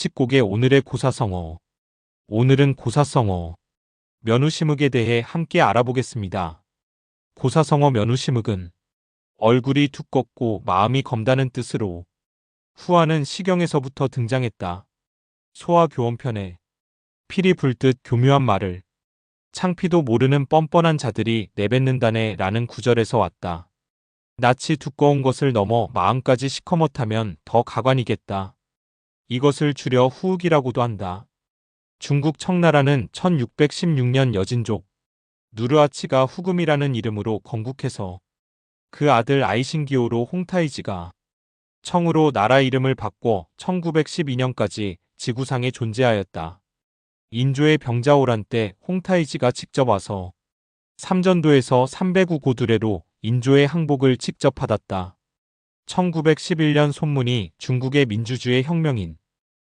법칙곡의 오늘의 고사성어. 오늘은 고사성어, 면우심흙에 대해 함께 알아보겠습니다. 고사성어 면우심흙은 얼굴이 두껍고 마음이 검다는 뜻으로 후하는 시경에서부터 등장했다. 소화교원편에 피리 불듯 교묘한 말을 창피도 모르는 뻔뻔한 자들이 내뱉는다네 라는 구절에서 왔다. 낯이 두꺼운 것을 넘어 마음까지 시커멓다면 더 가관이겠다. 이것을 줄여 후흑이라고도 한다. 중국 청나라는 1616년 여진족 누르하치가 후금이라는 이름으로 건국해서 그 아들 아이신기호로 홍타이지가 청으로 나라 이름을 바꿔 1912년까지 지구상에 존재하였다. 인조의 병자호란 때 홍타이지가 직접 와서 삼전도에서 309 고두레로 인조의 항복을 직접 받았다. 1911년 손문이 중국의 민주주의 혁명인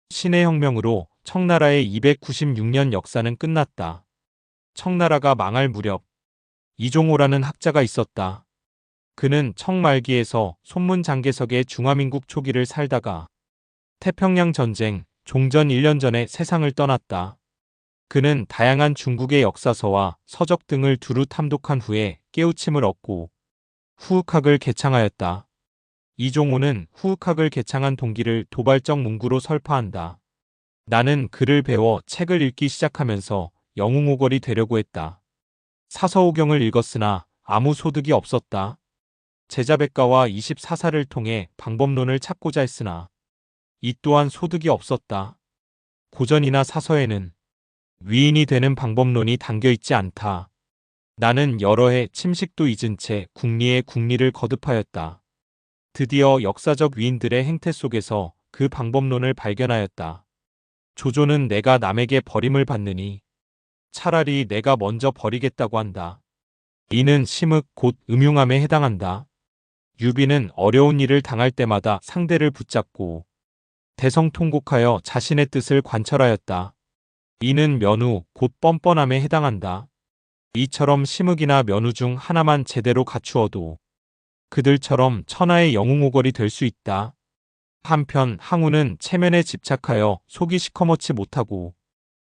신의 혁명으로 청나라의 296년 역사는 끝났다. 청나라가 망할 무렵 이종호라는 학자가 있었다. 그는 청 말기에서 손문 장개석의 중화민국 초기를 살다가 태평양 전쟁 종전 1년 전에 세상을 떠났다. 그는 다양한 중국의 역사서와 서적 등을 두루 탐독한 후에 깨우침을 얻고 후흑학을 개창하였다. 이종호는 후흑학을 개창한 동기를 도발적 문구로 설파한다. 나는 글을 배워 책을 읽기 시작하면서 영웅오걸이 되려고 했다. 사서오경을 읽었으나 아무 소득이 없었다. 제자백가와 24사를 통해 방법론을 찾고자 했으나 이 또한 소득이 없었다. 고전이나 사서에는 위인이 되는 방법론이 담겨있지 않다. 나는 여러 해 침식도 잊은 채 국리의 국리를 거듭하였다. 드디어 역사적 위인들의 행태 속에서 그 방법론을 발견하였다. 조조는 내가 남에게 버림을 받느니 차라리 내가 먼저 버리겠다고 한다. 이는 심흑 곧 음흉함에 해당한다. 유비는 어려운 일을 당할 때마다 상대를 붙잡고 대성통곡하여 자신의 뜻을 관철하였다. 이는 면우 곧 뻔뻔함에 해당한다. 이처럼 심흑이나 면우 중 하나만 제대로 갖추어도 그들처럼 천하의 영웅오걸이 될 수 있다. 한편 항우는 체면에 집착하여 속이 시커멓지 못하고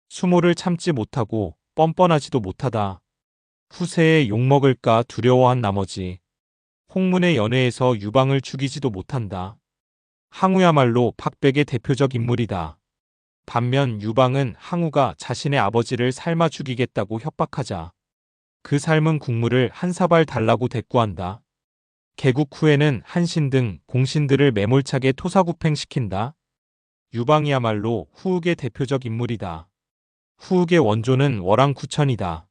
수모를 참지 못하고 뻔뻔하지도 못하다. 후세에 욕먹을까 두려워한 나머지 홍문의 연회에서 유방을 죽이지도 못한다. 항우야말로 박백의 대표적 인물이다. 반면 유방은 항우가 자신의 아버지를 삶아 죽이겠다고 협박하자 그 삶은 국물을 한 사발 달라고 대꾸한다. 개국 후에는 한신 등 공신들을 매몰차게 토사구팽시킨다. 유방이야말로 후흑의 대표적 인물이다. 후흑의 원조는 월왕구천이다.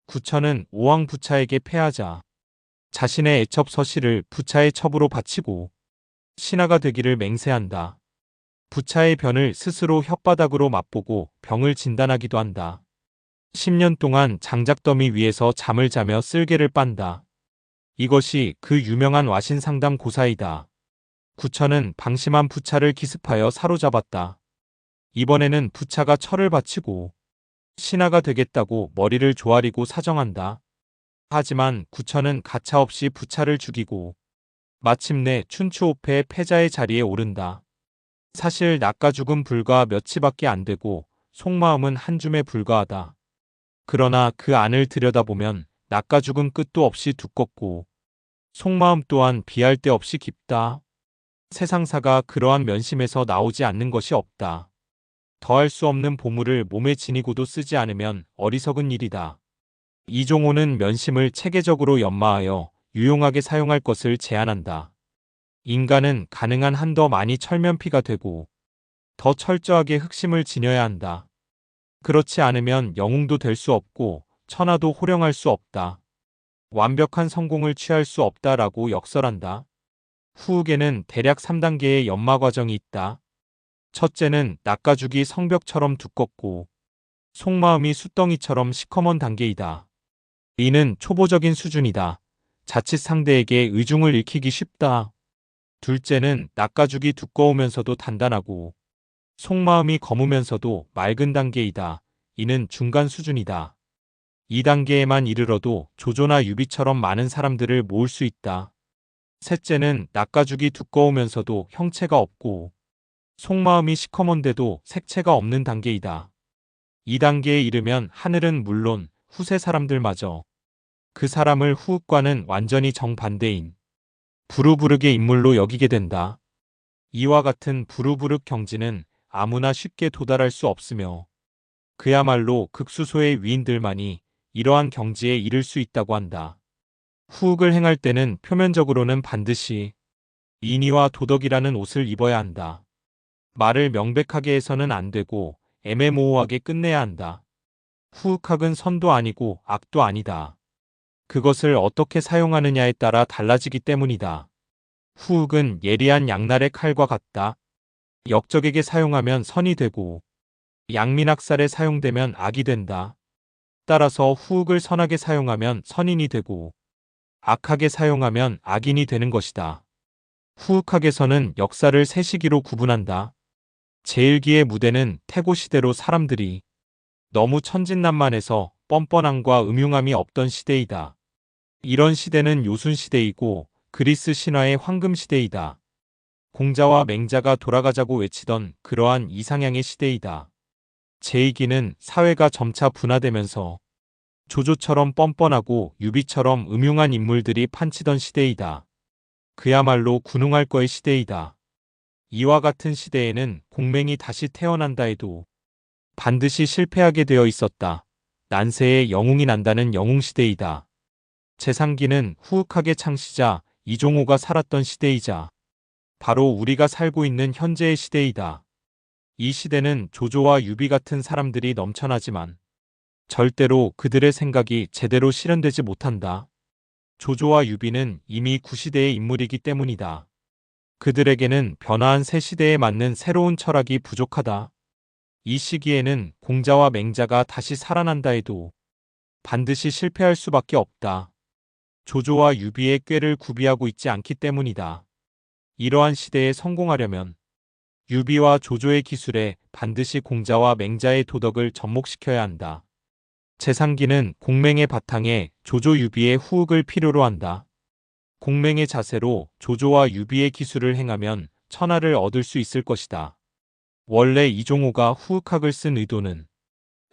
구천은 오왕 부차에게 패하자 자신의 애첩 서씨를 부차의 첩으로 바치고 신하가 되기를 맹세한다. 부차의 변을 스스로 혓바닥으로 맛보고 병을 진단하기도 한다. 10년 동안 장작더미 위에서 잠을 자며 쓸개를 빤다. 이것이 그 유명한 와신상담 고사이다. 구천은 방심한 부차를 기습하여 사로잡았다. 이번에는 부차가 철을 바치고 신하가 되겠다고 머리를 조아리고 사정한다. 하지만 구천은 가차없이 부차를 죽이고 마침내 춘추오패의 패자의 자리에 오른다. 사실 낙가죽은 불과 몇치밖에 안 되고 속마음은 한 줌에 불과하다. 그러나 그 안을 들여다보면 낙가죽은 끝도 없이 두껍고 속마음 또한 비할 데 없이 깊다. 세상사가 그러한 면심에서 나오지 않는 것이 없다. 더할 수 없는 보물을 몸에 지니고도 쓰지 않으면 어리석은 일이다. 이종호는 면심을 체계적으로 연마하여 유용하게 사용할 것을 제안한다. 인간은 가능한 한 더 많이 철면피가 되고 더 철저하게 흑심을 지녀야 한다. 그렇지 않으면 영웅도 될 수 없고 천하도 호령할 수 없다. 완벽한 성공을 취할 수 없다라고 역설한다. 후흑에는 대략 3단계의 연마 과정이 있다. 첫째는 낙가죽이 성벽처럼 두껍고 속마음이 숫덩이처럼 시커먼 단계이다. 이는 초보적인 수준이다. 자칫 상대에게 의중을 읽히기 쉽다. 둘째는 낙가죽이 두꺼우면서도 단단하고 속마음이 검으면서도 맑은 단계이다. 이는 중간 수준이다. 2단계에만 이르러도 조조나 유비처럼 많은 사람들을 모을 수 있다. 셋째는 낙가죽이 두꺼우면서도 형체가 없고 속마음이 시커먼데도 색채가 없는 단계이다. 이 단계에 이르면 하늘은 물론 후세 사람들마저 그 사람을 후흑과는 완전히 정반대인 부르부르의 인물로 여기게 된다. 이와 같은 부르부르 경지는 아무나 쉽게 도달할 수 없으며 그야말로 극수소의 위인들만이 이러한 경지에 이를 수 있다고 한다. 후흑을 행할 때는 표면적으로는 반드시 인의와 도덕이라는 옷을 입어야 한다. 말을 명백하게 해서는 안 되고 애매모호하게 끝내야 한다. 후흑학은 선도 아니고 악도 아니다. 그것을 어떻게 사용하느냐에 따라 달라지기 때문이다. 후흑은 예리한 양날의 칼과 같다. 역적에게 사용하면 선이 되고 양민학살에 사용되면 악이 된다. 따라서 후흑을 선하게 사용하면 선인이 되고 악하게 사용하면 악인이 되는 것이다. 후흑학에서는 역사를 세 시기로 구분한다. 제1기의 무대는 태고시대로 사람들이 너무 천진난만해서 뻔뻔함과 음흉함이 없던 시대이다. 이런 시대는 요순시대이고 그리스 신화의 황금시대이다. 공자와 맹자가 돌아가자고 외치던 그러한 이상향의 시대이다. 제2기는 사회가 점차 분화되면서 조조처럼 뻔뻔하고 유비처럼 음흉한 인물들이 판치던 시대이다. 그야말로 군웅할 거의 시대이다. 이와 같은 시대에는 공맹이 다시 태어난다 해도 반드시 실패하게 되어 있었다. 난세에 영웅이 난다는 영웅시대이다. 제3기는 후흑학의 창시자 이종호가 살았던 시대이자 바로 우리가 살고 있는 현재의 시대이다. 이 시대는 조조와 유비 같은 사람들이 넘쳐나지만 절대로 그들의 생각이 제대로 실현되지 못한다. 조조와 유비는 이미 구시대의 인물이기 때문이다. 그들에게는 변화한 새 시대에 맞는 새로운 철학이 부족하다. 이 시기에는 공자와 맹자가 다시 살아난다 해도 반드시 실패할 수밖에 없다. 조조와 유비의 꾀를 구비하고 있지 않기 때문이다. 이러한 시대에 성공하려면 유비와 조조의 기술에 반드시 공자와 맹자의 도덕을 접목시켜야 한다. 제3기는 공맹의 바탕에 조조 유비의 후흑을 필요로 한다. 공맹의 자세로 조조와 유비의 기술을 행하면 천하를 얻을 수 있을 것이다. 원래 이종호가 후흑학을 쓴 의도는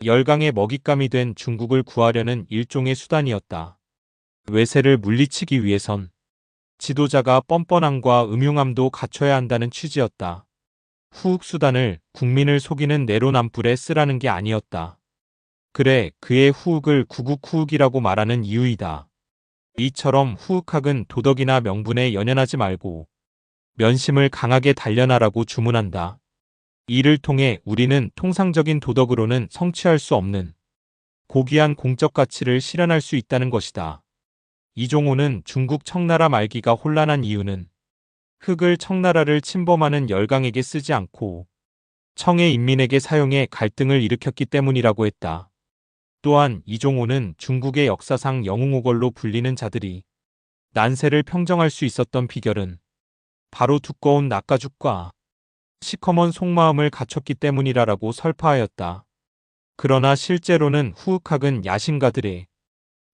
열강의 먹잇감이 된 중국을 구하려는 일종의 수단이었다. 외세를 물리치기 위해선 지도자가 뻔뻔함과 음흉함도 갖춰야 한다는 취지였다. 후흑 수단을 국민을 속이는 내로남불에 쓰라는 게 아니었다. 그래 그의 후흑을 구국후흑이라고 말하는 이유이다. 이처럼 후흑학은 도덕이나 명분에 연연하지 말고 면심을 강하게 단련하라고 주문한다. 이를 통해 우리는 통상적인 도덕으로는 성취할 수 없는 고귀한 공적 가치를 실현할 수 있다는 것이다. 이종호는 중국 청나라 말기가 혼란한 이유는 흑을 청나라를 침범하는 열강에게 쓰지 않고 청의 인민에게 사용해 갈등을 일으켰기 때문이라고 했다. 또한 이종호는 중국의 역사상 영웅호걸로 불리는 자들이 난세를 평정할 수 있었던 비결은 바로 두꺼운 낙가죽과 시커먼 속마음을 갖췄기 때문이라고 설파하였다. 그러나 실제로는 후흑학은 야심가들의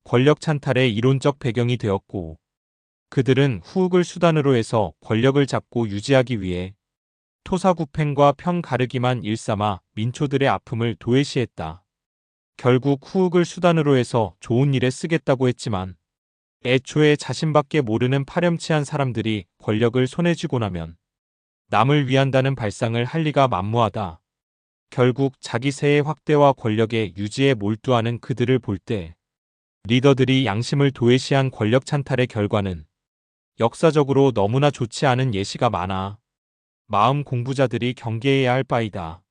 권력 찬탈의 이론적 배경이 되었고 그들은 후흑을 수단으로 해서 권력을 잡고 유지하기 위해 토사구팽과 편 가르기만 일삼아 민초들의 아픔을 도외시했다. 결국 후흑을 수단으로 해서 좋은 일에 쓰겠다고 했지만 애초에 자신밖에 모르는 파렴치한 사람들이 권력을 손에 쥐고 나면 남을 위한다는 발상을 할 리가 만무하다. 결국 자기 세의 확대와 권력의 유지에 몰두하는 그들을 볼 때 리더들이 양심을 도외시한 권력 찬탈의 결과는 역사적으로 너무나 좋지 않은 예시가 많아 마음 공부자들이 경계해야 할 바이다.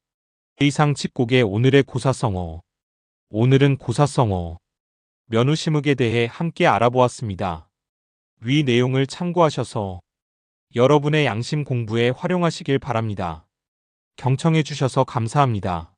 이상 칩곡의 오늘의 고사성어. 오늘은 고사성어, 면우심흑에 대해 함께 알아보았습니다. 위 내용을 참고하셔서 여러분의 양심 공부에 활용하시길 바랍니다. 경청해 주셔서 감사합니다.